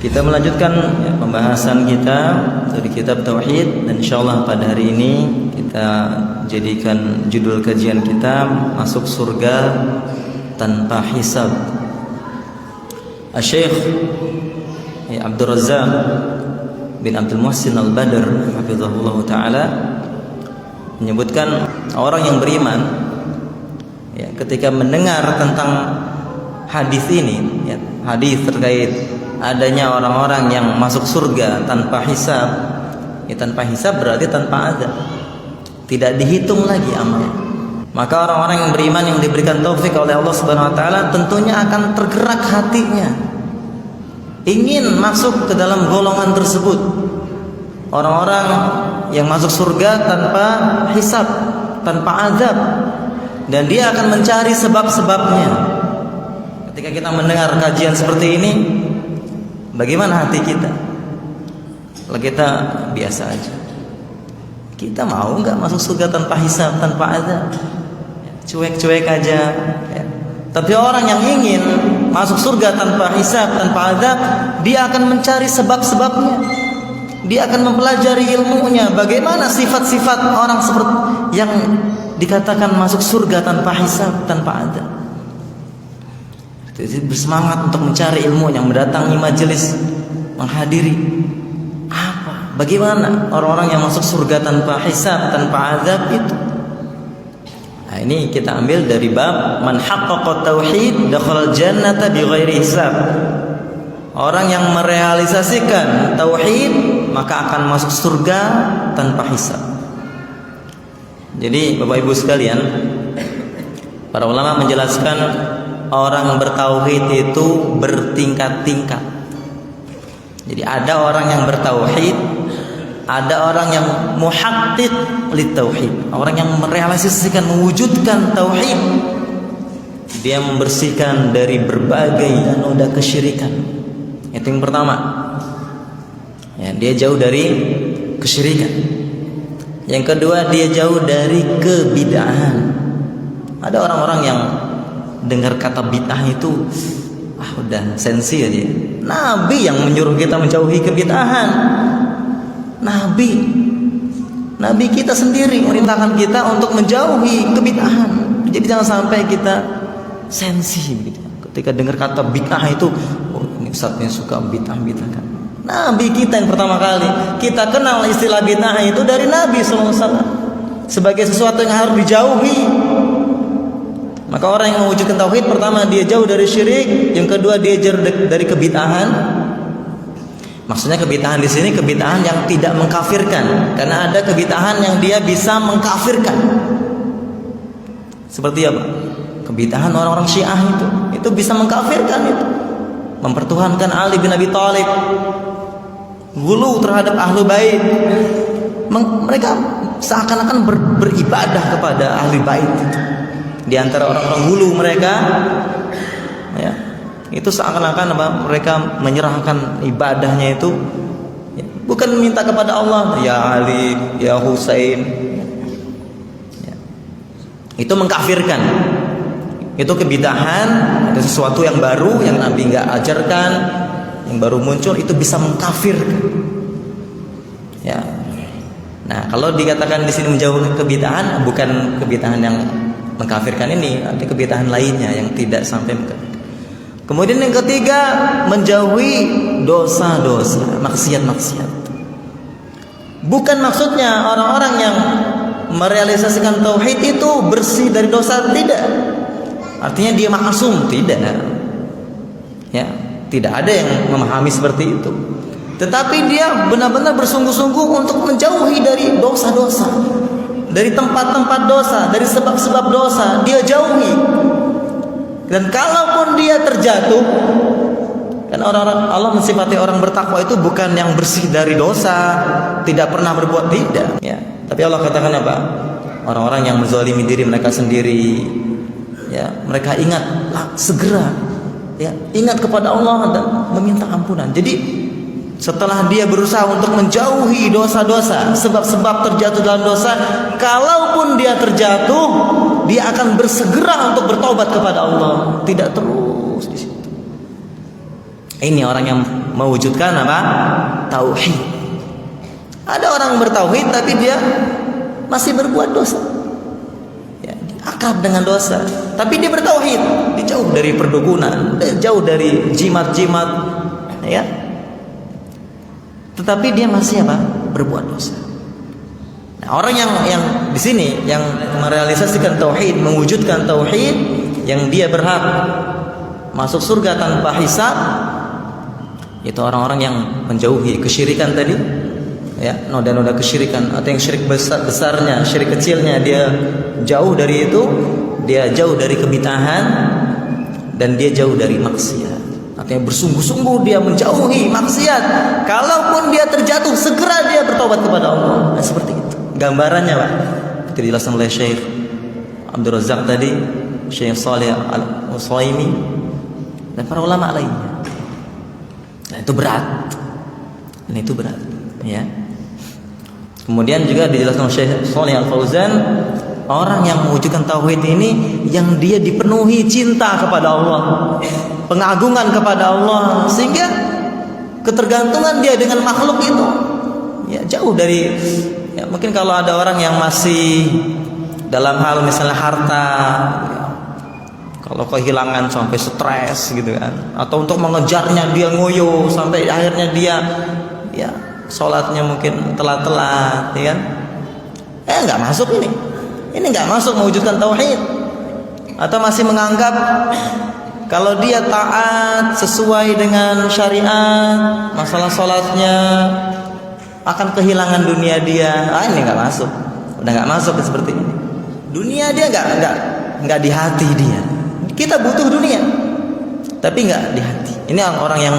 Kita melanjutkan pembahasan kita dari kitab Tauhid, dan insyaallah pada hari ini kita jadikan judul kajian kita Masuk Surga Tanpa Hisab. Asy-Syaikh Abdul Razzaq bin Abdul Muhsin Al-Badr hafizahullah taala menyebutkan orang yang beriman ketika mendengar tentang hadis ini, hadis terkait adanya orang-orang yang masuk surga tanpa hisab. Tanpa hisab berarti tanpa azab, tidak dihitung lagi amalnya. Maka orang-orang yang beriman yang diberikan taufik oleh Allah Subhanahu wa taala tentunya akan tergerak hatinya ingin masuk ke dalam golongan tersebut. Orang-orang yang masuk surga tanpa hisab, tanpa azab, dan dia akan mencari sebab-sebabnya. Ketika kita mendengar kajian seperti ini, bagaimana hati kita? Kalau kita biasa aja, kita mau nggak masuk surga tanpa hisab, tanpa azab? Cuek-cuek aja. Tapi orang yang ingin masuk surga tanpa hisab, tanpa azab, dia akan mencari sebab-sebabnya. Dia akan mempelajari ilmunya. Bagaimana sifat-sifat orang seperti yang dikatakan masuk surga tanpa hisab, tanpa azab. Jadi bersemangat untuk mencari ilmu, yang mendatangi majelis, menghadiri. Apa? Bagaimana orang-orang yang masuk surga tanpa hisab, tanpa azab itu? Nah, ini kita ambil dari bab man haqqaqa tauhid dakhala jannata bighairi hisab. Orang yang merealisasikan tauhid maka akan masuk surga tanpa hisab. Jadi Bapak Ibu sekalian, para ulama menjelaskan orang bertauhid itu bertingkat-tingkat. Jadi ada orang yang bertauhid, ada orang yang muhaqqiq litauhid, orang yang merealisasikan, mewujudkan tauhid. Dia membersihkan dari berbagai noda kesyirikan. Itu yang pertama. Dia jauh dari kesyirikan. Yang kedua, dia jauh dari kebid'ahan. Ada orang-orang yang dengar kata bid'ah itu udah sensi aja. Nabi yang menyuruh kita menjauhi kebid'ahan. Nabi kita sendiri merintahkan kita untuk menjauhi kebid'ahan. Jadi jangan sampai kita sensi begitu. Ketika dengar kata bid'ah itu, ini ustadznya suka bid'ah kan. Nabi kita yang pertama kali kita kenal istilah bid'ah itu dari Nabi SAW sebagai sesuatu yang harus dijauhi. Maka orang yang mewujudkan tauhid, pertama dia jauh dari syirik, yang kedua dia jauh dari kebid'ahan. Maksudnya kebid'ahan di sini kebid'ahan yang tidak mengkafirkan, karena ada kebid'ahan yang dia bisa mengkafirkan. Seperti apa? Kebid'ahan orang-orang Syiah itu bisa mengkafirkan itu. Mempertuhankan Ali bin Abi Thalib, gulu terhadap ahlu bait. Mereka seakan-akan beribadah kepada ahli bait itu. Di antara orang-orang hulu mereka, itu seakan-akan mereka menyerahkan ibadahnya itu bukan minta kepada Allah, ya Ali, ya Husain. Itu mengkafirkan. Itu kebid'ahan, ada sesuatu yang baru yang Nabi nggak ajarkan, yang baru muncul, itu bisa mengkafirkan. Nah, kalau dikatakan di sini menjauhkan kebid'ahan, bukan kebid'ahan yang mengkafirkan ini, ada kebid'ahan lainnya yang tidak sampai mengkafirkan. Kemudian yang ketiga, menjauhi dosa-dosa, maksiat-maksiat. Bukan maksudnya orang-orang yang merealisasikan tauhid itu bersih dari dosa, tidak. Artinya dia maksum, tidak. Tidak ada yang memahami seperti itu. Tetapi dia benar-benar bersungguh-sungguh untuk menjauhi dari dosa-dosa, dari tempat-tempat dosa, dari sebab-sebab dosa, dia jauhi. Dan kalaupun dia terjatuh, kan orang-orang Allah mensifati orang bertakwa itu bukan yang bersih dari dosa, tidak pernah berbuat, tidak. Tapi Allah katakan apa? Orang-orang yang menzalimi diri mereka sendiri, mereka ingat segera, ingat kepada Allah dan meminta ampunan. Jadi setelah dia berusaha untuk menjauhi dosa-dosa, sebab-sebab terjatuh dalam dosa, kalaupun dia terjatuh, dia akan bersegera untuk bertobat kepada Allah, tidak terus di situ. Ini orang yang mewujudkan apa? Tauhid. Ada orang bertauhid tapi dia masih berbuat dosa. Ya, akrab dengan dosa. Tapi dia bertauhid, dia jauh dari perdukunan, jauh dari jimat-jimat, ya. Tetapi dia masih apa? Berbuat dosa. Nah, orang yang di sini yang merealisasikan tauhid, mewujudkan tauhid, yang dia berhak masuk surga tanpa hisab, itu orang-orang yang menjauhi kesyirikan tadi, ya, noda-noda kesyirikan atau yang syirik besarnya, syirik kecilnya dia jauh dari itu, dia jauh dari kebid'ahan, dan dia jauh dari maksiat. Artinya bersungguh-sungguh dia menjauhi maksiat. Kalaupun dia terjatuh, segera dia bertobat kepada Allah. Nah, seperti itu gambarannya, Pak. Seperti dijelaskan oleh Syekh Abdul Razak tadi, Syekh Shalih Al-Utsaimin, dan para ulama lainnya. Nah, itu berat. Dan itu berat, ya. Kemudian juga dijelaskan oleh Syekh Shalih Al-Fauzan, orang yang mewujudkan tauhid ini yang dia dipenuhi cinta kepada Allah, pengagungan kepada Allah, sehingga ketergantungan dia dengan makhluk itu ya jauh dari, ya, mungkin kalau ada orang yang masih dalam hal misalnya harta, ya, kalau kehilangan sampai stres gitu kan, atau untuk mengejarnya dia ngoyo sampai akhirnya dia ya sholatnya mungkin telat-telat, ya kan? Nggak masuk ini nggak masuk mewujudkan tauhid. Atau masih menganggap kalau dia taat sesuai dengan syariat, masalah sholatnya akan kehilangan dunia dia. Ini nggak masuk, udah nggak masuk seperti ini. Dunia dia nggak di hati dia. Kita butuh dunia, tapi nggak di hati. Ini orang yang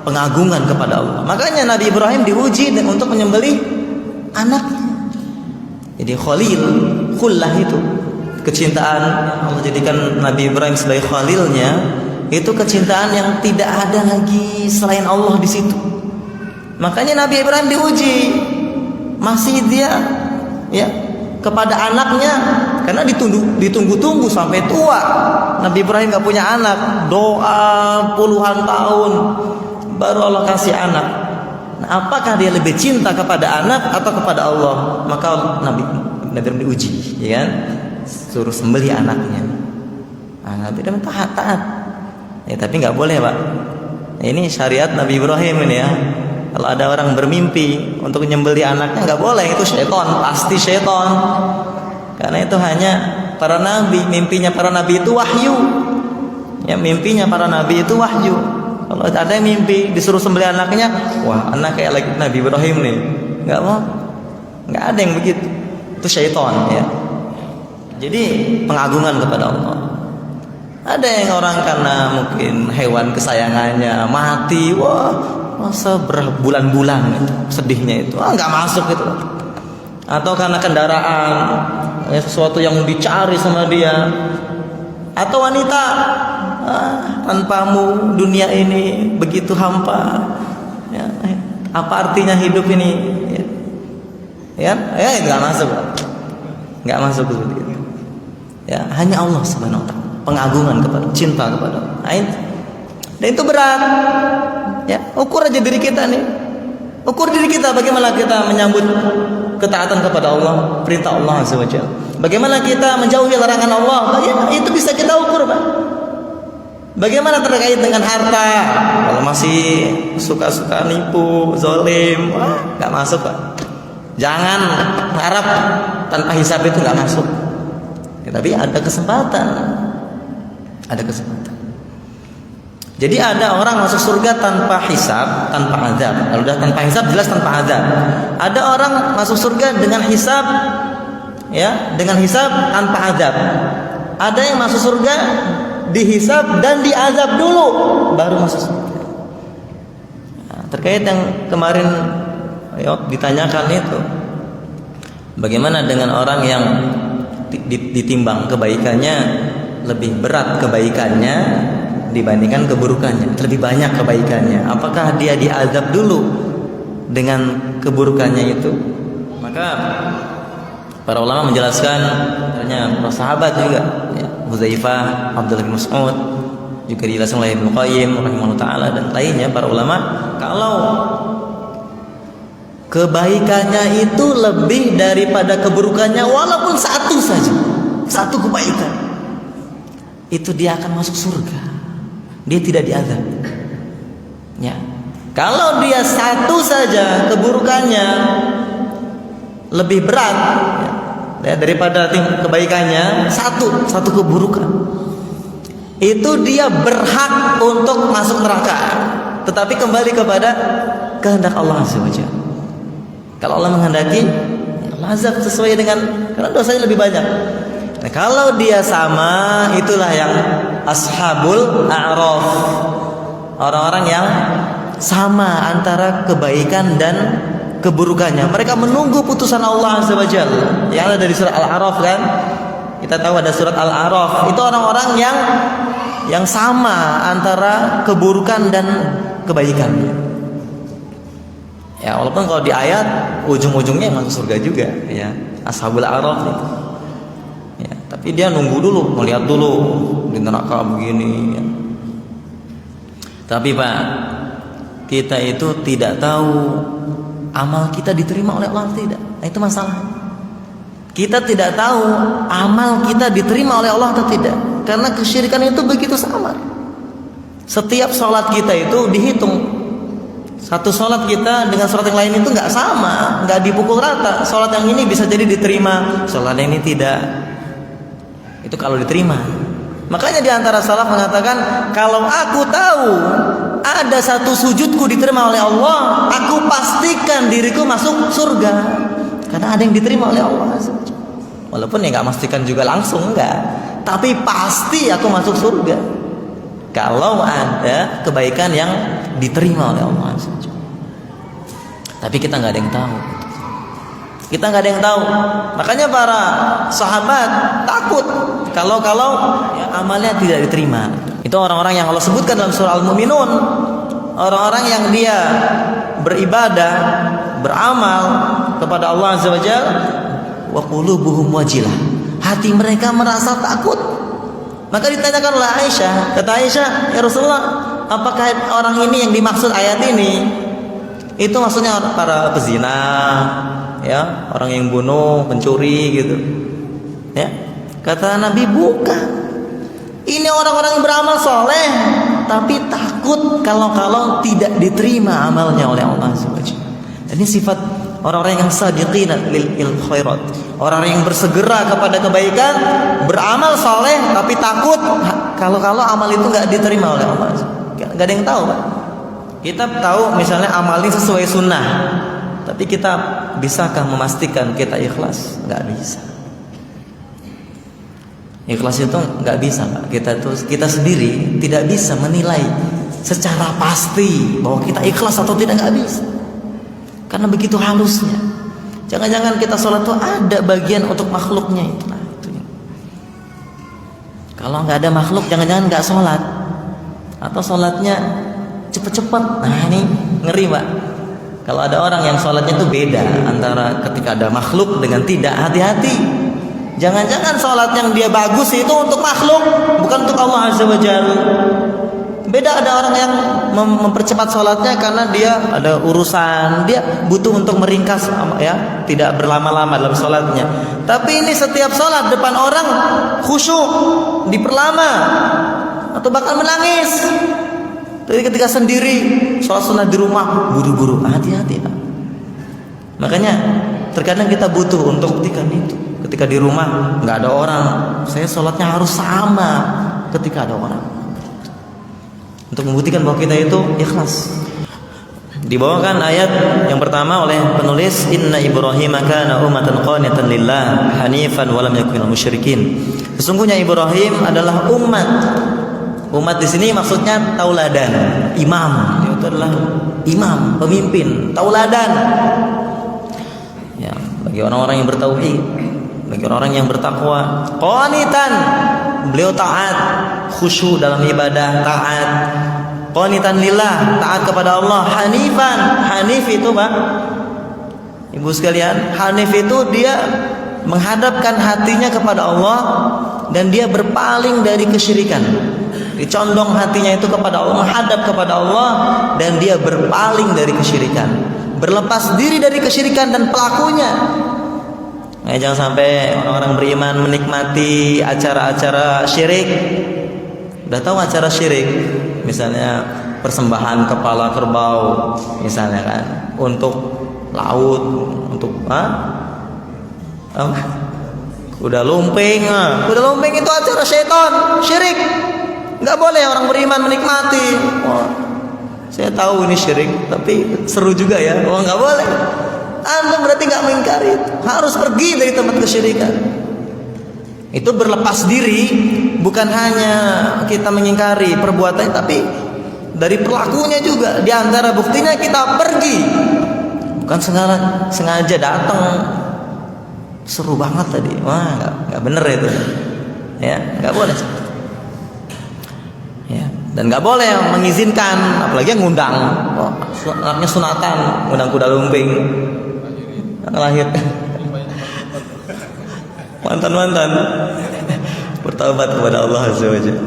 pengagungan kepada Allah. Makanya Nabi Ibrahim diuji untuk menyembelih anaknya. Jadi khullah itu kecintaan Allah jadikan Nabi Ibrahim sebagai khalilnya, itu kecintaan yang tidak ada lagi selain Allah di situ. Makanya Nabi Ibrahim diuji, masih dia ya kepada anaknya, karena ditunggu-tunggu sampai tua. Nabi Ibrahim nggak punya anak, doa puluhan tahun baru Allah kasih anak. Nah, apakah dia lebih cinta kepada anak atau kepada Allah? Maka Nabi Ibrahim diuji, ya kan? Suruh sembelih anaknya. Nabi Ibrahim taat. Ya, tapi nggak boleh, Pak. Ini syariat Nabi Ibrahim ini ya. Kalau ada orang bermimpi untuk menyembelih anaknya, nggak boleh, itu syaitan, pasti syaitan. Karena itu hanya para nabi, mimpinya para nabi itu wahyu. Ya, mimpinya para nabi itu wahyu. Kalau ada yang mimpi disuruh sembelih anaknya, wah, anak kayak lagi Nabi Ibrahim nih, nggak mau, nggak ada yang begitu. Itu syaitan, ya. Jadi pengagungan kepada Allah. Ada yang orang karena mungkin hewan kesayangannya mati, wah, masa berbulan-bulan sedihnya itu, nggak masuk itu. Atau karena kendaraan, ya, sesuatu yang dicari sama dia. Atau wanita, tanpamu dunia ini begitu hampa. Ya, apa artinya hidup ini? Ya, nggak masuk, nggak masuk seperti itu. Ya, hanya Allah Subhanahu Wa Taala, pengagungan kepada, cinta kepada Allah. Dan itu berat. Ya, ukur aja diri kita nih. Ukur diri kita, bagaimana kita menyambut ketaatan kepada Allah, perintah Allah Azza wa Jalla. Bagaimana kita menjauhi larangan Allah? Bagaimana itu bisa kita ukur, Pak. Bagaimana terkait dengan harta? Kalau masih suka-suka nipu, zalim, nggak masuk, Pak. Jangan harap tanpa hisab, itu nggak masuk. Ya, tapi ada kesempatan. Ada kesempatan. Jadi ada orang masuk surga tanpa hisab, tanpa azab. Kalau udah tanpa hisab, jelas tanpa azab. Ada orang masuk surga dengan hisab, ya, dengan hisab tanpa azab. Ada yang masuk surga dihisab dan diazab dulu baru masuk surga. Nah, terkait yang kemarin ditanyakan itu, bagaimana dengan orang yang ditimbang kebaikannya lebih berat kebaikannya dibandingkan keburukannya, lebih banyak kebaikannya, apakah dia diazab dulu dengan keburukannya itu? Maka para ulama menjelaskan, ternyata para sahabat juga, ya, Hudzaifah, Abdullah bin Mas'ud juga dijelaskan oleh Ibnu Qayyim rahimahullah taala dan lainnya para ulama, kalau kebaikannya itu lebih daripada keburukannya walaupun satu saja, satu kebaikan, itu dia akan masuk surga, dia tidak diazab. Ya, kalau dia satu saja keburukannya lebih berat ya, daripada kebaikannya, satu keburukan, itu dia berhak untuk masuk neraka. Tetapi kembali kepada kehendak Allah Azza wa Jalla. Kalau Allah menghendaki, Allah azab sesuai dengan, karena dosanya lebih banyak. Nah, kalau dia sama, itulah yang ashabul a'raf, orang-orang yang sama antara kebaikan dan keburukannya. Mereka menunggu putusan Allah Azza wa Jalla. Yang ada dari surat Al-A'raf kan? Kita tahu ada surat Al-A'raf. Itu orang-orang yang sama antara keburukan dan kebaikan. Ya, walaupun kalau di ayat ujung-ujungnya masuk surga juga, ya, ashabul a'raf itu. Ya, tapi dia nunggu dulu, melihat dulu di neraka begini. Ya. Tapi Pak, kita itu tidak tahu amal kita diterima oleh Allah atau tidak. Nah, itu masalah. Kita tidak tahu amal kita diterima oleh Allah atau tidak, karena kesyirikan itu begitu samar. Setiap sholat kita itu dihitung. Satu sholat kita dengan sholat yang lain itu nggak sama, nggak dipukul rata. Sholat yang ini bisa jadi diterima, sholat yang ini tidak. Itu kalau diterima. Makanya di antara salaf mengatakan, kalau aku tahu ada satu sujudku diterima oleh Allah, aku pastikan diriku masuk surga, karena ada yang diterima oleh Allah. Walaupun ya nggak pastikan juga langsung, enggak, tapi pasti aku masuk surga kalau ada kebaikan yang diterima oleh Allah. Tapi kita nggak ada yang tahu. Kita nggak ada yang tahu. Makanya para sahabat takut kalau ya, amalnya tidak diterima. Itu orang-orang yang Allah sebutkan dalam surah Al-Mu'minun. Orang-orang yang dia beribadah, beramal kepada Allah Azza wa Jalla, wa qulubuhum wajilah. Hati mereka merasa takut. Maka ditanyakan oleh Aisyah, kata Aisyah, ya Rasulullah, apakah orang ini yang dimaksud ayat ini? Itu maksudnya para pezina, ya, orang yang bunuh, pencuri gitu. Ya. Kata Nabi, bukan. Ini orang-orang yang beramal soleh, tapi takut kalau tidak diterima amalnya oleh Allah SWT. Ini sifat orang-orang yang sadiqina lil khairat, orang yang bersegera kepada kebaikan, beramal soleh tapi takut kalau amal itu nggak diterima oleh Allah. Nggak ada yang tahu, Pak. Kita tahu misalnya amal ini sesuai sunnah, tapi kita bisakah memastikan kita ikhlas? Nggak bisa. Ikhlas itu nggak bisa, Pak. Kita sendiri tidak bisa menilai secara pasti bahwa kita ikhlas atau tidak, nggak bisa. Karena begitu halusnya. Jangan-jangan kita sholat itu ada bagian untuk makhluknya itu. Nah, itu. Kalau nggak ada makhluk, jangan-jangan nggak sholat, atau sholatnya cepet-cepet. Nah ini ngeri, Pak. Kalau ada orang yang sholatnya itu beda antara ketika ada makhluk dengan tidak, hati-hati. Jangan-jangan sholat yang dia bagus itu untuk makhluk, bukan untuk Allah Azza wa Jalla. Beda, ada orang yang mempercepat sholatnya karena dia ada urusan, dia butuh untuk meringkas, ya, tidak berlama-lama dalam sholatnya. Tapi ini setiap sholat depan orang khusyuk, diperlama, atau bahkan menangis. Tapi ketika sendiri sholat sunnah di rumah buru-buru, hati-hati. Makanya terkadang kita butuh untuk buktikan itu. Ketika di rumah nggak ada orang, saya sholatnya harus sama ketika ada orang, untuk membuktikan bahwa kita itu ikhlas. Dibawakan ayat yang pertama oleh penulis, Inna Ibrahim kana ummatan qanitan lillah hanifan wa lam yakun minal musyrikin. Sesungguhnya Ibrahim adalah umat. Umat di sini maksudnya tauladan, imam. Itu adalah imam, pemimpin, tauladan. Ya, bagi orang-orang yang bertauhid, bagi orang yang bertakwa. Qanitan, beliau taat, khusyuk dalam ibadah, taat. Qanitan lillah, taat kepada Allah. Hanifan, hanif itu, Pak, Ibu sekalian, hanif itu dia menghadapkan hatinya kepada Allah dan dia berpaling dari kesyirikan. dicondong hatinya itu kepada Allah, menghadap kepada Allah, dan dia berpaling dari kesyirikan, berlepas diri dari kesyirikan dan pelakunya. Nah, jangan sampai orang-orang beriman menikmati acara-acara syirik. Udah tahu acara syirik, misalnya persembahan kepala kerbau, misalnya kan, untuk laut, untuk kuda lumping. Kuda lumping itu acara setan, syirik. Nggak boleh orang beriman menikmati. Oh, saya tahu ini syirik, tapi seru juga ya. Oh, nggak boleh. Anda berarti nggak mengingkari itu. Harus pergi dari tempat kesyirikan. Itu berlepas diri, bukan hanya kita mengingkari perbuatannya, tapi dari pelakunya juga. Di antara buktinya kita pergi, bukan sengaja datang. Seru banget tadi. Wah, nggak bener itu. Ya, nggak boleh. Ya, dan nggak boleh mengizinkan, apalagi yang ngundang. Oh, anaknya sunatan, ngundang kuda lumping, lahir mantan bertaubat kepada Allah Azza wa Jalla.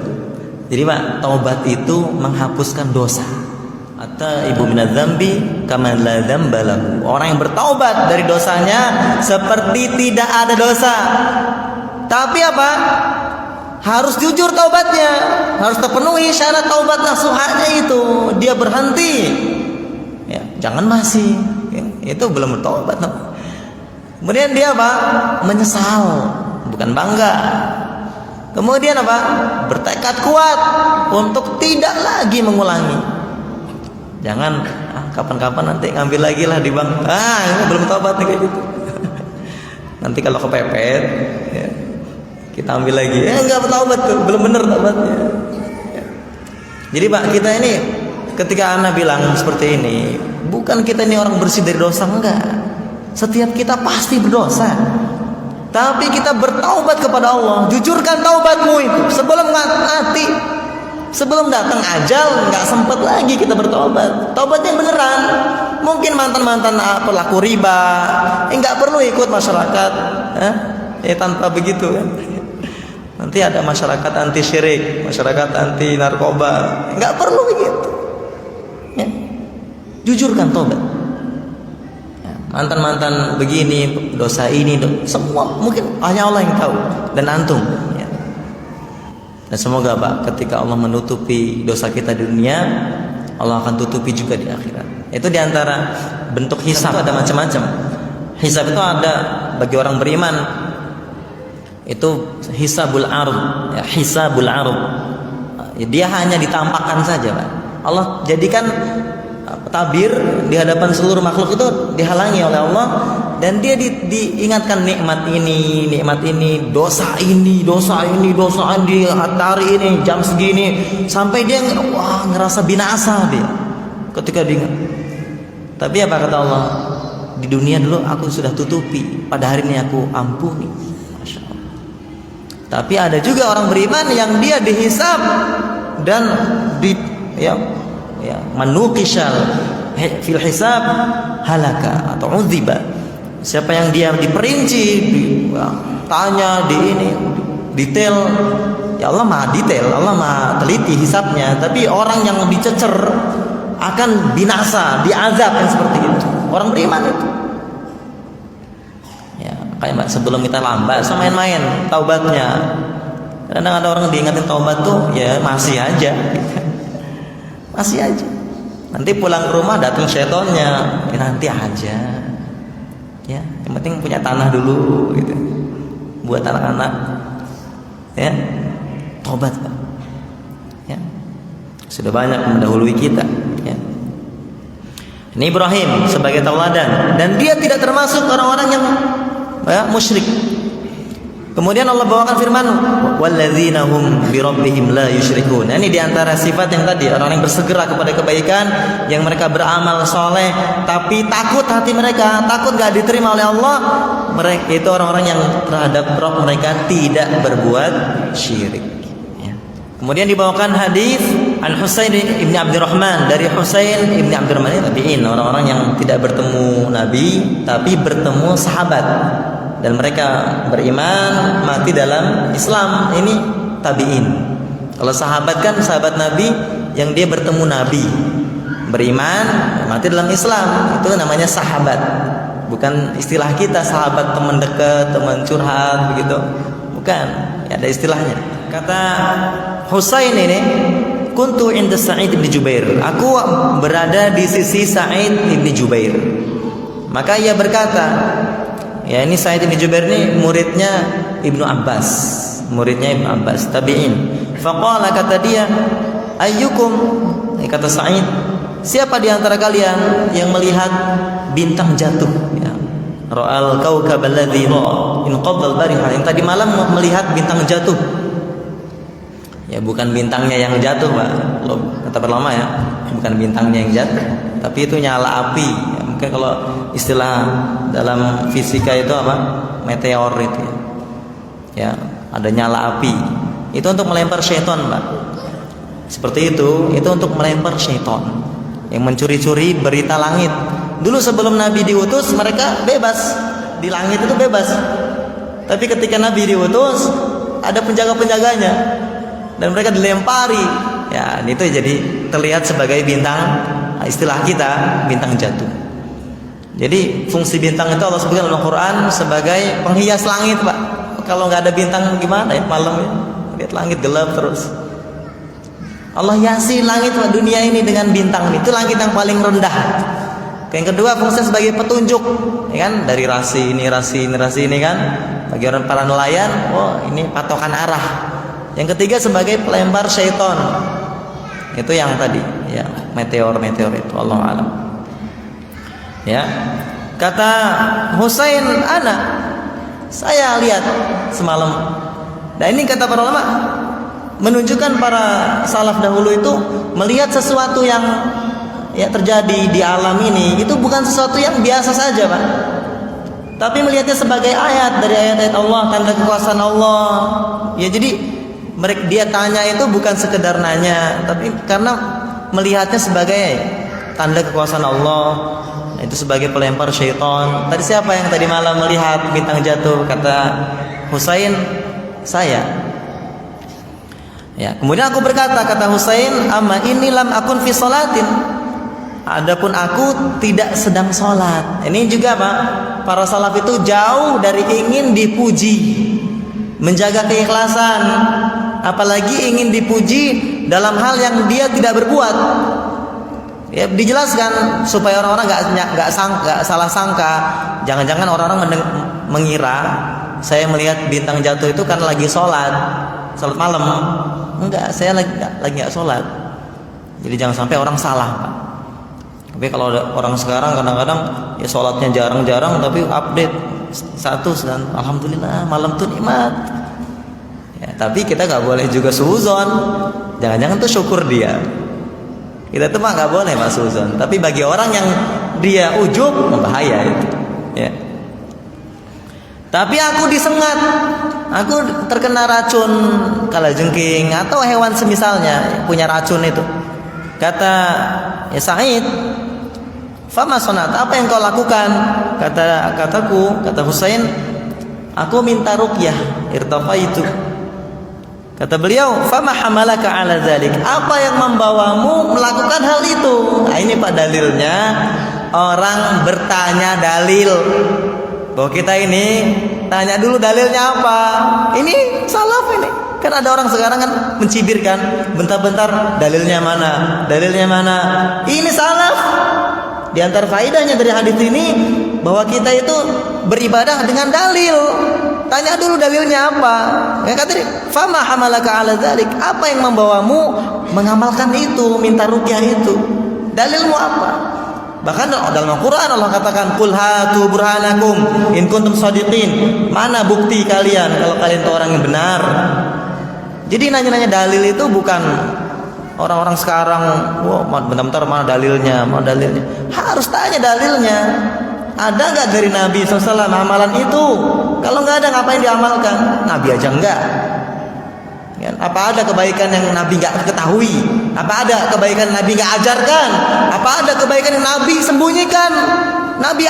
Jadi Pak, taubat itu menghapuskan dosa. Atau ibu minadz-dzambi kama la dzamba lahu. Orang yang bertaubat dari dosanya seperti tidak ada dosa. Tapi apa? Harus jujur taubatnya, harus terpenuhi syarat taubat nasuhanya itu. Dia berhenti, ya, jangan masih, ya, itu belum bertaubat. Kemudian dia apa? Menyesal, bukan bangga. Kemudian apa? Bertekad kuat untuk tidak lagi mengulangi. Jangan kapan-kapan nanti ngambil lagi lah di bank. Ini belum taubat nih kayak gitu. Nanti kalau kepepet, ya, kita ambil lagi, enggak bertaubat tuh, belum benar taubatnya. Jadi Pak, kita ini ketika Ana bilang seperti ini, bukan kita ini orang bersih dari dosa, enggak. Setiap kita pasti berdosa. Tapi kita bertaubat kepada Allah, jujurkan taubatmu itu sebelum mati. Sebelum datang ajal, nggak sempat lagi kita bertobat. Taubatnya beneran. Mungkin mantan-mantan pelaku riba, nggak perlu ikut masyarakat, tanpa begitu kan. Nanti ada masyarakat anti syirik, masyarakat anti narkoba, nggak perlu begitu. Ya. Jujurkan tobat. Ya. Mantan-mantan begini, dosa ini, semua mungkin hanya Allah yang tahu dan antum. Ya. Dan semoga Pak, ketika Allah menutupi dosa kita di dunia, Allah akan tutupi juga di akhirat. Itu diantara bentuk hisab, ada macam-macam. Hisab itu ada bagi orang beriman. Itu hisabul arud, ya, hisabul arud. Dia hanya ditampakkan saja, Pak. Allah jadikan tabir di hadapan seluruh makhluk itu dihalangi oleh Allah, dan dia diingatkan nikmat ini, dosa ini, hari ini, jam segini, sampai dia ngerasa binasa dia ketika diingat. Tapi apa kata Allah? Di dunia dulu aku sudah tutupi, pada hari ini aku ampuni. Masya Allah. Tapi ada juga orang beriman yang dia dihisab dan manukishal fil hisab halaka atau udziba. Siapa yang dia diperinci, tanya di ini detail, ya Allah maha detail, Allah maha teliti hisabnya. Tapi orang yang dicecer akan binasa, diazab yang seperti itu. Orang beriman itu. Ya, kayak sebelum kita lambat sama main-main taubatnya. Kadang ada orang diingatin taubat tuh, ya masih aja. Masih aja. Nanti pulang ke rumah datang syaitonnya, ya nanti aja. Ya, yang penting punya tanah dulu gitu. Buat anak-anak. Ya. Tobat, Pak. Ya. Sudah banyak mendahului kita, ya. Ini Ibrahim sebagai tauladan, dan dia tidak termasuk orang-orang yang musyrik. Kemudian Allah bawakan firman, walladzina hum birabbihim la yusyrikun. Ini diantara sifat yang tadi, orang yang bersegera kepada kebaikan, yang mereka beramal soleh, tapi takut hati mereka, takut gak diterima oleh Allah. Mereka itu orang-orang yang terhadap Rabb mereka tidak berbuat syirik. Ya. Kemudian dibawakan hadis An Husain ibn Abdurrahman, dari Husain ibn Abdurrahman, tabi'in, orang-orang yang tidak bertemu Nabi tapi bertemu sahabat. Dan mereka beriman, mati dalam Islam. Ini tabi'in. Kalau sahabat kan sahabat Nabi yang dia bertemu Nabi, beriman, mati dalam Islam, itu namanya sahabat. Bukan istilah kita sahabat teman dekat, teman curhat begitu. Bukan, ya, ada istilahnya. Kata Husain ini, kuntu inda Sa'id bin Jubair. Aku berada di sisi Sa'id bin Jubair. Maka ia berkata, ya ini Sa'id bin Jubair ini muridnya Ibnu Abbas, tabi'in. Faqala, kata dia, ayyukum, kata Sa'id, siapa di antara kalian yang melihat bintang jatuh? Ya. Ra'al kaukab alladhi inqadha al-barihah, yang tadi malam melihat bintang jatuh. Ya, bukan bintangnya yang jatuh, Pak. Kata perlama ya, bukan bintangnya yang jatuh, tapi itu nyala api. Ya, mungkin kalau istilah dalam fisika itu apa? Meteor itu. Ya, ada nyala api. Itu untuk melempar syaitan, Pak. Seperti itu untuk melempar syaitan yang mencuri-curi berita langit. Dulu sebelum Nabi diutus, mereka bebas di langit, itu bebas. Tapi ketika Nabi diutus, ada penjaga-penjaganya dan mereka dilempari. Ya, itu jadi terlihat sebagai bintang, istilah kita bintang jatuh. Jadi fungsi bintang itu Allah sebutkan dalam Al-Quran sebagai penghias langit, Pak. Kalau nggak ada bintang gimana ya malam ya? Lihat langit gelap terus. Allah hiasi langit dunia ini dengan bintang. Itu langit yang paling rendah. Yang kedua, fungsinya sebagai petunjuk, ya kan? Dari rasi ini kan, bagi orang para nelayan, oh ini patokan arah. Yang ketiga sebagai pelempar syaitan. Itu yang tadi, ya meteor itu, Allah alam. Ya, kata Husain, saya lihat semalam. Nah ini kata para ulama menunjukkan para salaf dahulu itu melihat sesuatu yang ya terjadi di alam ini itu bukan sesuatu yang biasa saja, Pak. Tapi melihatnya sebagai ayat dari ayat-ayat Allah, tanda kekuasaan Allah. Ya jadi dia tanya itu bukan sekedar nanya, tapi karena melihatnya sebagai tanda kekuasaan Allah. Itu sebagai pelempar syaitan. Tadi siapa yang tadi malam melihat bintang jatuh? Kata Husain, saya. Ya, kemudian aku berkata, kata Husain, amma inni lam akun fi salatin. Adapun aku tidak sedang sholat. Ini juga, Pak, para salaf itu jauh dari ingin dipuji, menjaga keikhlasan, apalagi ingin dipuji dalam hal yang dia tidak berbuat. Ya, dijelaskan supaya orang-orang nggak salah sangka. Jangan-jangan orang-orang mengira saya melihat bintang jatuh itu kan lagi sholat malam. Enggak, saya lagi nggak sholat. Jadi jangan sampai orang salah, Pak. Tapi kalau ada orang sekarang kadang-kadang ya sholatnya jarang-jarang tapi update status dan alhamdulillah malam tuh nikmat. Ya, tapi kita nggak boleh juga suuzon. Jangan-jangan tuh syukur dia. Kita tuh mah nggak boleh Pak suuzon. Tapi bagi orang yang dia ujub bahaya itu. Ya. Tapi aku disengat, aku terkena racun kalajengking atau hewan semisalnya punya racun itu. Kata ya Sa'id, fama sonat, apa yang kau lakukan? Kata Husain, aku minta ruqyah, irtafaitu. Kata beliau, fama hamalaka ala dzalik, apa yang membawamu melakukan hal itu? Nah, ini Pak dalilnya, orang bertanya dalil. Bahwa kita ini tanya dulu dalilnya apa. Ini salaf ini. Kan ada orang sekarang kan mencibirkan, bentar-bentar dalilnya mana? Ini salaf. Di antara faedahnya dari hadis ini bahwa kita itu beribadah dengan dalil. Tanya dulu dalilnya apa. Ya kata dia, fama hamalaka ala dzalik, apa yang membawamu mengamalkan itu, minta ruqyah itu? Dalilmu apa? Bahkan dalam Al-Quran Allah katakan, qul hatu burhanakum in kuntum shadiqin. Mana bukti kalian kalau kalian itu orang yang benar? Jadi nanya-nanya dalil itu bukan orang-orang sekarang, wah bentar-bentar mana dalilnya. Harus tanya dalilnya. Ada nggak dari Nabi SAW amalan itu? Kalau nggak ada, ngapain diamalkan? Nabi aja enggak. Apa ada kebaikan yang Nabi nggak ketahui? Apa ada kebaikan yang Nabi nggak ajarkan? Apa ada kebaikan yang Nabi sembunyikan? Nabi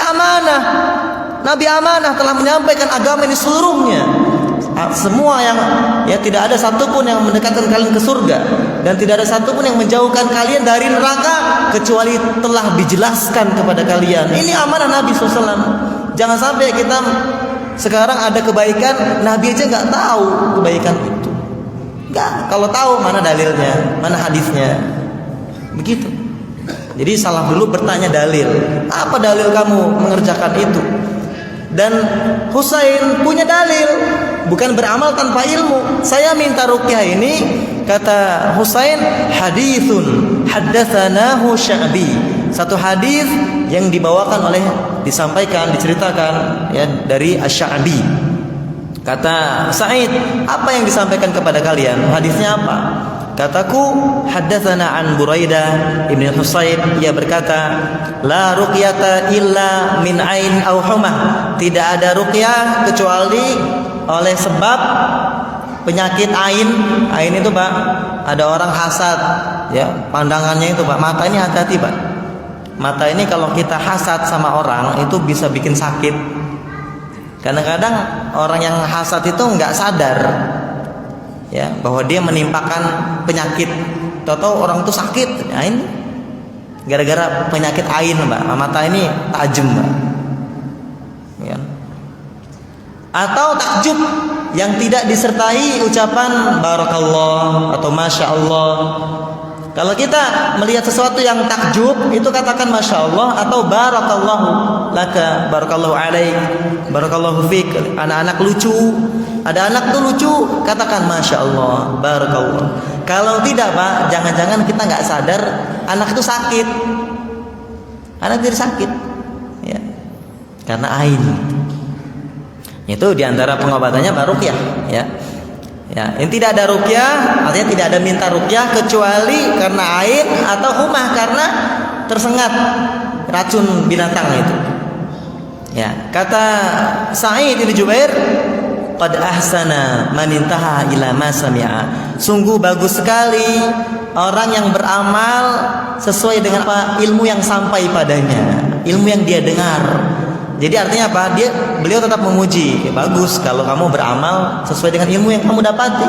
amanah telah menyampaikan agama ini seluruhnya. semua yang ya tidak ada satupun yang mendekatkan kalian ke surga dan tidak ada satupun yang menjauhkan kalian dari neraka kecuali telah dijelaskan kepada kalian. Ini amanah Nabi SAW. Jangan sampai kita sekarang ada kebaikan, Nabi aja nggak tahu kebaikan itu. Nggak, kalau tahu mana dalilnya, mana hadisnya, begitu. Jadi salah dulu bertanya dalil. Apa dalil kamu mengerjakan itu? Dan Husain punya dalil, bukan beramal tanpa ilmu. Saya minta ruqyah ini, kata Husain, haditsun haddatsanahu Sya'bi. Satu hadis yang dibawakan oleh, disampaikan, diceritakan ya dari Asy-Sya'bi. Kata Sa'id, apa yang disampaikan kepada kalian? Hadisnya apa? Kataku, haddatsana an Buraidah ibn Husayb, ia berkata, la ruqyata illa min ain aw humah. Tidak ada ruqyah kecuali oleh sebab penyakit ain. Ain itu, Pak, ada orang hasad ya, pandangannya itu, Pak, mata ini hati-hati, Pak. Mata ini kalau kita hasad sama orang itu bisa bikin sakit. Kadang-kadang orang yang hasad itu nggak sadar ya bahwa dia menimpakan penyakit. Tahu-tahu orang itu sakit, ain, gara-gara penyakit ain, Mbak. Mata ini tajam, Mbak. Ya. Atau takjub yang tidak disertai ucapan barakallah atau masya Allah. Kalau kita melihat sesuatu yang takjub, itu katakan masya Allah atau barakallahu laka, barakallahu alaik, barakallahu fik. Anak-anak lucu, ada anak tuh lucu, katakan masya Allah, barakallah. Kalau tidak, Pak, jangan-jangan kita nggak sadar anak itu sakit. Anak jadi sakit, ya, karena ain. Itu diantara pengobatannya baruqyah, ya. Ya, yang tidak ada ruqyah, artinya tidak ada minta ruqyah kecuali karena ain atau humah, karena tersengat racun binatang itu. Ya, kata Sa'id bin Jubair, qad ahsana man intaha ila ma sami'a. Sungguh bagus sekali orang yang beramal sesuai dengan apa ilmu yang sampai padanya, ilmu yang dia dengar. Jadi artinya apa? Beliau tetap memuji. Ya, bagus kalau kamu beramal sesuai dengan ilmu yang kamu dapati.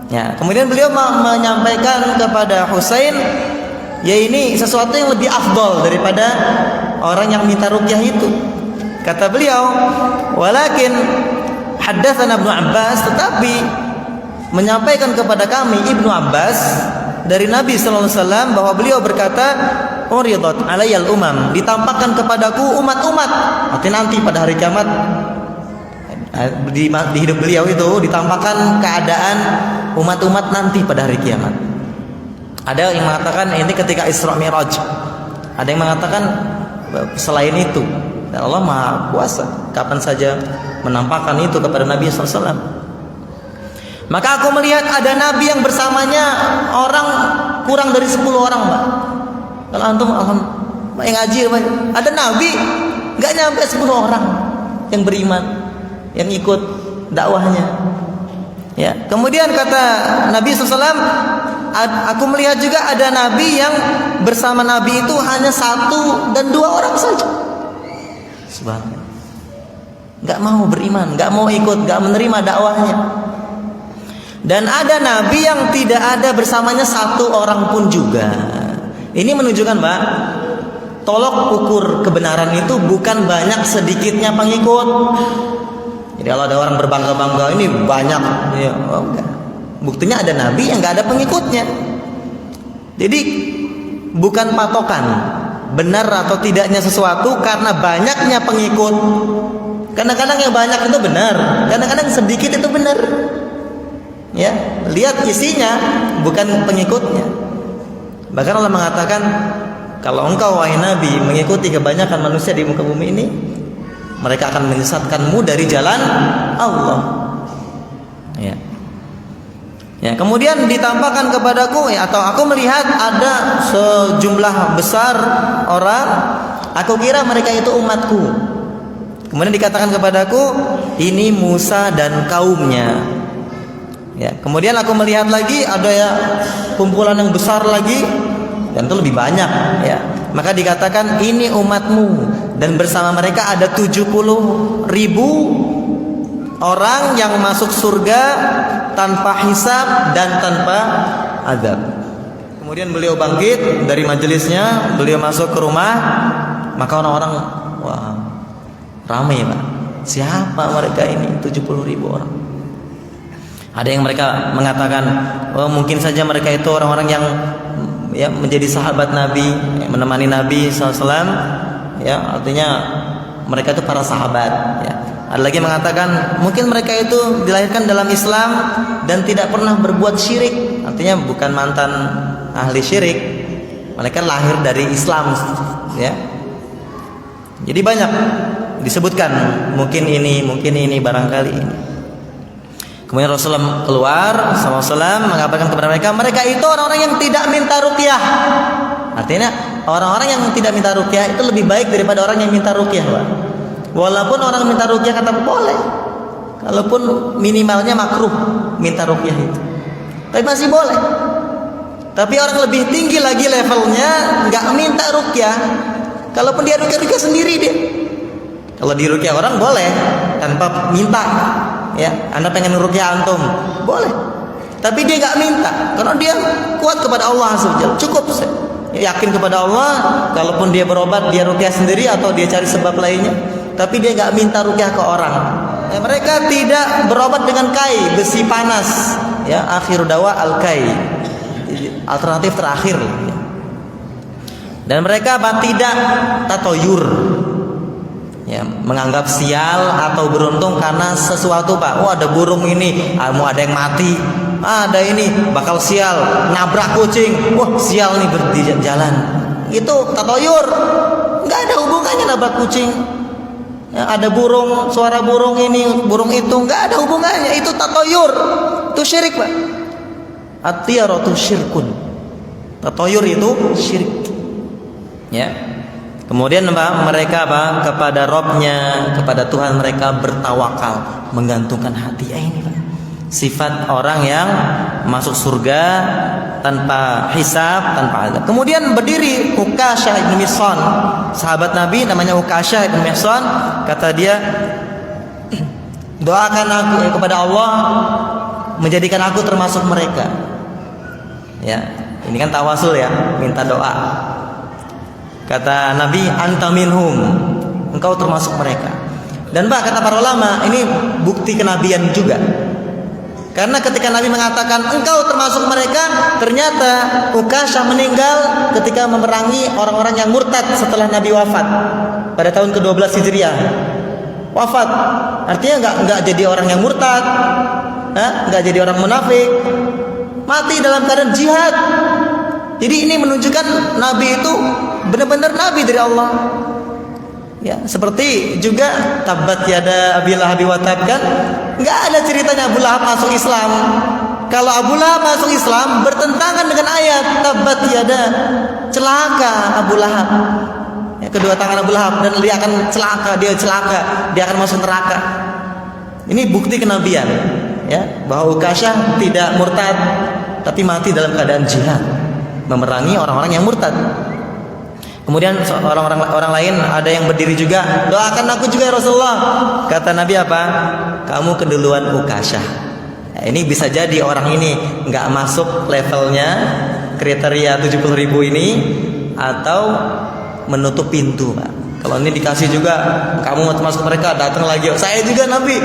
Ya, kemudian beliau menyampaikan kepada Husain, ya ini sesuatu yang lebih afdol daripada orang yang minta ruqyah itu. Kata beliau, walakin haddatsana Ibnu Abbas, tetapi menyampaikan kepada kami Ibnu Abbas dari Nabi sallallahu alaihi wasallam bahwa beliau berkata, uridat alayyal umam, ditampakkan kepadaku umat-umat. Artinya nanti pada hari kiamat di hidup beliau itu ditampakkan keadaan umat-umat nanti pada hari kiamat. Ada yang mengatakan ini ketika Isra Mi'raj. Ada yang mengatakan selain itu. Dan Allah Maha Kuasa, kapan saja menampakkan itu kepada Nabi sallallahu alaihi wasallam. Maka aku melihat ada nabi yang bersamanya orang kurang dari 10 orang, Mbak. Kalau antum yang ngaji, ada nabi nggak nyampe 10 orang yang beriman, yang ikut dakwahnya. Ya. Kemudian kata Nabi SAW, aku melihat juga ada nabi yang bersama nabi itu hanya 1 dan 2 orang saja. Subhanallah. Nggak mau beriman, nggak mau ikut, nggak menerima dakwahnya. Dan ada nabi yang tidak ada bersamanya 1 orang pun juga. Ini menunjukkan, Mbak, tolok ukur kebenaran itu bukan banyak sedikitnya pengikut. Jadi kalau ada orang berbangga-bangga ini banyak, ya, enggak. Buktinya ada nabi yang nggak ada pengikutnya. Jadi bukan patokan benar atau tidaknya sesuatu karena banyaknya pengikut. Kadang-kadang yang banyak itu benar, kadang-kadang sedikit itu benar. Ya, lihat isinya, bukan pengikutnya. Bahkan Allah mengatakan, kalau engkau wahai Nabi mengikuti kebanyakan manusia di muka bumi ini, mereka akan menyesatkanmu dari jalan Allah. Ya. Ya, kemudian ditampakkan kepadaku, ya, atau aku melihat ada sejumlah besar orang, aku kira mereka itu umatku. Kemudian dikatakan kepadaku, ini Musa dan kaumnya. Ya, kemudian aku melihat lagi ada ya kumpulan yang besar lagi dan itu lebih banyak, ya. Maka dikatakan ini umatmu dan bersama mereka ada 70.000 orang yang masuk surga tanpa hisab dan tanpa azab. Kemudian beliau bangkit dari majelisnya, beliau masuk ke rumah, maka orang-orang, wah, ramai Pak. Siapa mereka ini? 70.000 orang. Ada yang mereka mengatakan, oh mungkin saja mereka itu orang-orang yang ya menjadi sahabat Nabi, menemani Nabi SAW, ya artinya mereka itu para sahabat. Ya. Ada lagi mengatakan mungkin mereka itu dilahirkan dalam Islam dan tidak pernah berbuat syirik, artinya bukan mantan ahli syirik, mereka lahir dari Islam, ya. Jadi banyak disebutkan, mungkin ini barangkali ini. Kemudian Rasulullah keluar SAW mengabarkan kepada mereka itu orang-orang yang tidak minta ruqyah. Artinya orang-orang yang tidak minta ruqyah itu lebih baik daripada orang yang minta ruqyah, Pak. Walaupun orang minta ruqyah kata boleh, kalaupun minimalnya makruh minta ruqyah itu, tapi masih boleh. Tapi orang lebih tinggi lagi levelnya nggak minta ruqyah, kalaupun dia ruqyah sendiri dia. Kalau di ruqyah orang boleh tanpa minta. Ya, Anda pengen ruqyah antum, boleh. Tapi dia enggak minta karena dia kuat kepada Allah SWT. Cukup yakin kepada Allah, kalaupun dia berobat, dia ruqyah sendiri atau dia cari sebab lainnya, tapi dia enggak minta ruqyah ke orang. Ya, mereka tidak berobat dengan kai, besi panas, ya, akhir dawa al-kai. Alternatif terakhir. Dan mereka tidak tatoyur. Ya, menganggap sial atau beruntung karena sesuatu, Pak. Oh, ada burung ini, mau ada yang mati. Ada ini bakal sial, nabrak kucing. Wah, sial nih berjalan. Itu tatoyur. Enggak ada hubungannya nabrak kucing. Ya, ada burung, suara burung ini, burung itu, enggak ada hubungannya. Itu tatoyur. Itu syirik, Pak. At-tiyaratu syirkun. Tatoyur itu syirik. Ya. Kemudian mereka kepada Robnya, kepada Tuhan mereka bertawakal, menggantungkan hati. Ini Pak, sifat orang yang masuk surga tanpa hisab, tanpa azab. Kemudian berdiri Ukasyah ibn Mihsan, sahabat Nabi namanya Ukasyah ibn Mihsan. Kata dia, doakan aku kepada Allah menjadikan aku termasuk mereka. Ya, ini kan tawasul ya, minta doa. Kata Nabi, anta minhum, engkau termasuk mereka. Dan Pak, kata para ulama, ini bukti kenabian juga. Karena ketika Nabi mengatakan engkau termasuk mereka, ternyata Ukasyah meninggal ketika memerangi orang-orang yang murtad setelah Nabi wafat pada tahun ke-12 Hijriah. Wafat, artinya enggak jadi orang yang murtad, enggak jadi orang munafik, mati dalam keadaan jihad. Jadi ini menunjukkan Nabi itu benar-benar Nabi dari Allah. Ya, seperti juga tabat yada Abi Lahab wa tab, kan nggak ada ceritanya Abu Lahab masuk Islam. Kalau Abu Lahab masuk Islam bertentangan dengan ayat tabat yada, celaka Abu Lahab. Ya, kedua tangan Abu Lahab, dan dia akan celaka, dia akan masuk neraka. Ini bukti kenabian, ya, bahwa Ukasyah tidak murtad tapi mati dalam keadaan jihad, memerangi orang-orang yang murtad. Kemudian orang lain ada yang berdiri juga, doakan aku juga ya Rasulullah. Kata Nabi apa? Kamu keduluan Ukasyah. Nah, ini bisa jadi orang ini nggak masuk levelnya kriteria 70.000 ini, atau menutup pintu, Pak. Kalau ini dikasih juga, kamu mau masuk mereka, datang lagi, saya juga Nabi,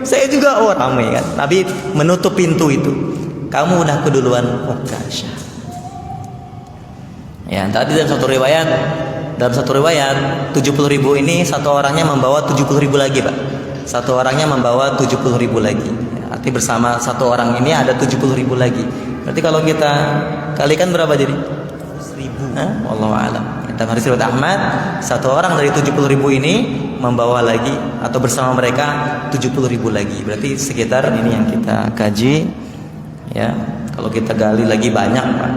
saya juga, oh ramai kan. Nabi menutup pintu itu. Kamu udah keduluan Ukasyah. Ya, tadi dalam satu riwayat 70.000 ini satu orangnya membawa 70.000 lagi, Pak. Satu orangnya membawa 70.000 lagi. Ya, arti bersama satu orang ini ada 70.000 lagi. Berarti kalau kita kalikan berapa jadi? 1.000. Wallahu a'lam. Dalam hadis riwayat Ahmad, satu orang dari 70.000 ini membawa lagi atau bersama mereka 70.000 lagi. Berarti sekitar ini yang kita kaji. Ya, kalau kita gali lagi banyak, Pak.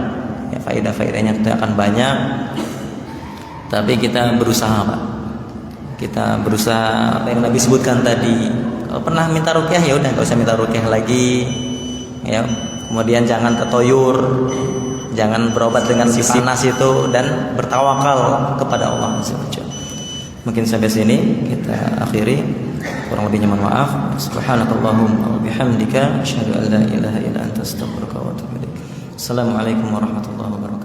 Ya, faedah-faedahnya itu akan banyak. Tapi kita berusaha, Pak. Kita berusaha apa yang Nabi sebutkan tadi. Kalau pernah minta ruqyah, ya udah, enggak usah minta ruqyah lagi. Ya, kemudian jangan tatoyur, jangan berobat dengan si panas itu, dan bertawakal kepada Allah SWT. Mungkin sampai sini kita akhiri. kurang lebihnya mohon maaf. Subhanakallahumma wa bihamdika asyhadu an la ilaha illa anta astaghfiruka wa atubu ilaik. Assalamualaikum warahmatullahi wabarakatuh.